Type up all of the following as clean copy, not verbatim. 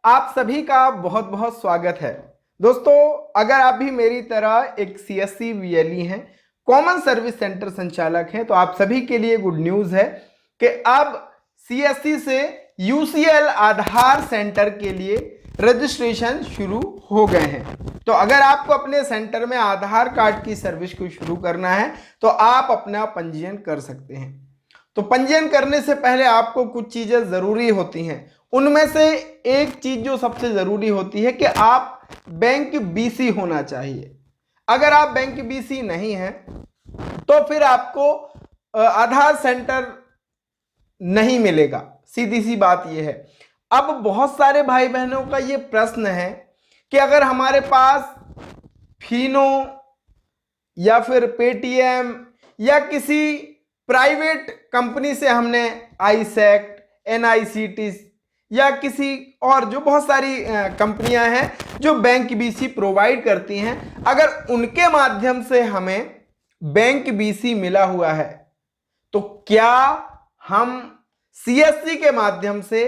आप सभी का बहुत बहुत स्वागत है। दोस्तों, अगर आप भी मेरी तरह एक सीएससी वीएलई हैं, कॉमन सर्विस सेंटर संचालक हैं, तो आप सभी के लिए गुड न्यूज़ है कि अब सीएससी से यूसीएल आधार सेंटर के लिए रजिस्ट्रेशन शुरू हो गए हैं। तो अगर आपको अपने सेंटर में आधार कार्ड की सर्विस को शुरू करना है तो आप अपना पंजीयन कर सकते हैं। तो पंजीयन करने से पहले आपको कुछ चीज़ें ज़रूरी होती हैं। उनमें से एक चीज़ जो सबसे ज़रूरी होती है कि आप बैंक बीसी होना चाहिए। अगर आप बैंक बीसी नहीं हैं तो फिर आपको आधार सेंटर नहीं मिलेगा। सीधी सी बात यह है। अब बहुत सारे भाई बहनों का ये प्रश्न है कि अगर हमारे पास फिनो या फिर पेटीएम या किसी प्राइवेट कंपनी से हमने आईसेक्ट, एनआईसीटी या किसी और जो बहुत सारी कंपनियां हैं जो बैंक बीसी प्रोवाइड करती हैं, अगर उनके माध्यम से हमें बैंक बीसी मिला हुआ है तो क्या हम सीएससी के माध्यम से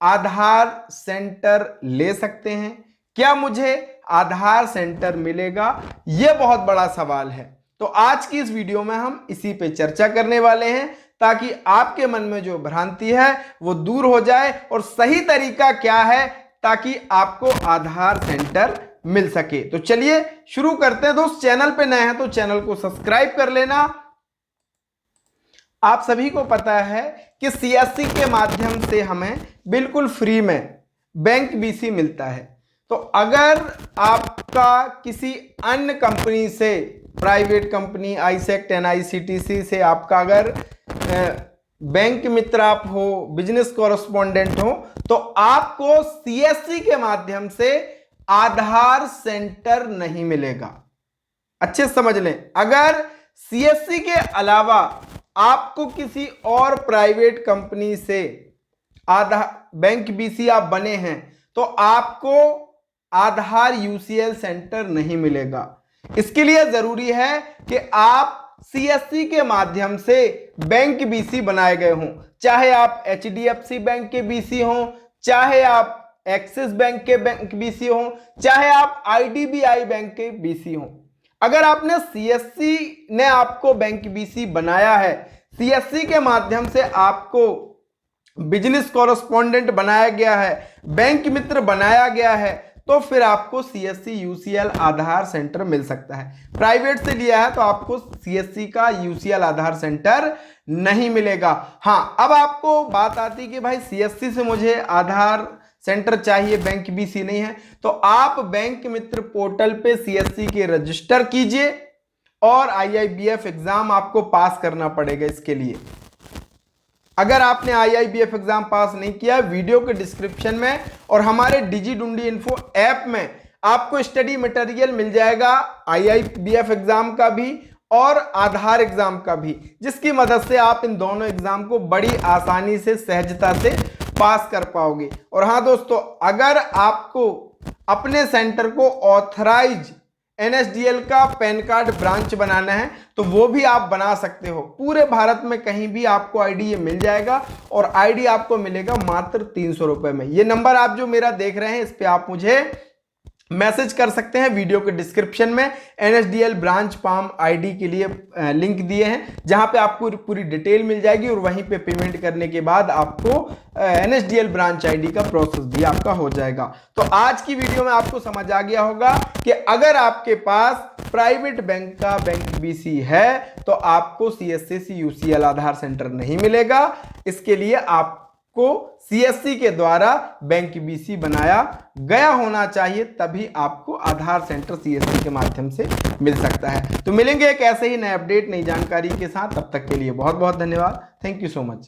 आधार सेंटर ले सकते हैं? क्या मुझे आधार सेंटर मिलेगा? यह बहुत बड़ा सवाल है। तो आज की इस वीडियो में हम इसी पे चर्चा करने वाले हैं ताकि आपके मन में जो भ्रांति है वो दूर हो जाए और सही तरीका क्या है ताकि आपको आधार सेंटर मिल सके। तो चलिए शुरू करते हैं। दोस्त, चैनल पे नए हैं तो चैनल को सब्सक्राइब कर लेना। आप सभी को पता है कि सीएससी के माध्यम से हमें बिल्कुल फ्री में बैंक बीसी मिलता है। तो अगर आपका किसी अन्य कंपनी से, प्राइवेट कंपनी आईसेक्ट, एनआईसीटीसी से आपका अगर बैंक मित्र आप हो, बिजनेस कॉरेस्पॉन्डेंट हो, तो आपको सीएससी के माध्यम से आधार सेंटर नहीं मिलेगा। अच्छे समझ लें, अगर सीएससी के अलावा आपको किसी और प्राइवेट कंपनी से आधार बैंक बीसी आप बने हैं तो आपको आधार यूसीएल सेंटर नहीं मिलेगा। इसके लिए जरूरी है कि आप सीएससी के माध्यम से बैंक बीसी बनाए गए हों, चाहे आप एचडीएफसी बैंक के बीसी हों, चाहे आप एक्सिस बैंक के बैंक बीसी हों, चाहे आप आईडीबीआई बैंक के बीसी हों। अगर आपने सीएससी ने आपको बैंक बीसी बनाया है, सीएससी के माध्यम से आपको बिजनेस कॉरेस्पॉन्डेंट बनाया गया है, बैंक मित्र बनाया गया है, तो फिर आपको सीएससी यूसीएल आधार सेंटर मिल सकता है। प्राइवेट से लिया है तो आपको सीएससी का यूसीएल आधार सेंटर नहीं मिलेगा। हाँ, अब आपको बात आती है कि भाई सीएससी से मुझे आधार सेंटर चाहिए, बैंक बीसी नहीं है, तो आप बैंक मित्र पोर्टल पे सीएससी के रजिस्टर कीजिए और आईआईबीएफ एग्जाम आपको पास करना पड़ेगा। इसके लिए अगर आपने आईआईबीएफ एग्जाम पास नहीं किया, वीडियो के डिस्क्रिप्शन में और हमारे डिजिडुंडी इन्फो ऐप में आपको स्टडी मटेरियल मिल जाएगा, आईआईबीएफ एग्जाम का भी और आधार एग्जाम का भी, जिसकी मदद से आप इन दोनों एग्जाम को बड़ी आसानी से, सहजता से पास कर पाओगे। और हाँ दोस्तों, अगर आपको अपने सेंटर को ऑथराइज एनएसडीएल का पैन कार्ड ब्रांच बनाना है तो वो भी आप बना सकते हो। पूरे भारत में कहीं भी आपको आईडी ये मिल जाएगा और आईडी आपको मिलेगा मात्र 300 रुपए में। ये नंबर आप जो मेरा देख रहे हैं, इस पे आप मुझे मैसेज कर सकते हैं। वीडियो के डिस्क्रिप्शन में एनएसडीएल ब्रांच पाम आईडी के लिए लिंक दिए हैं, जहां पे आपको पूरी डिटेल मिल जाएगी और वहीं पे पेमेंट करने के बाद आपको एनएसडीएल ब्रांच आईडी का प्रोसेस भी आपका हो जाएगा। तो आज की वीडियो में आपको समझ आ गया होगा कि अगर आपके पास प्राइवेट बैंक का बैंक बीसी है तो आपको सीएससी यूसीएल आधार सेंटर नहीं मिलेगा। इसके लिए आपको सीएससी के द्वारा बैंक बीसी बनाया गया होना चाहिए, तभी आपको आधार सेंटर सीएससी के माध्यम से मिल सकता है। तो मिलेंगे एक ऐसे ही नए अपडेट, नई जानकारी के साथ। तब तक के लिए बहुत बहुत धन्यवाद। Thank you so much.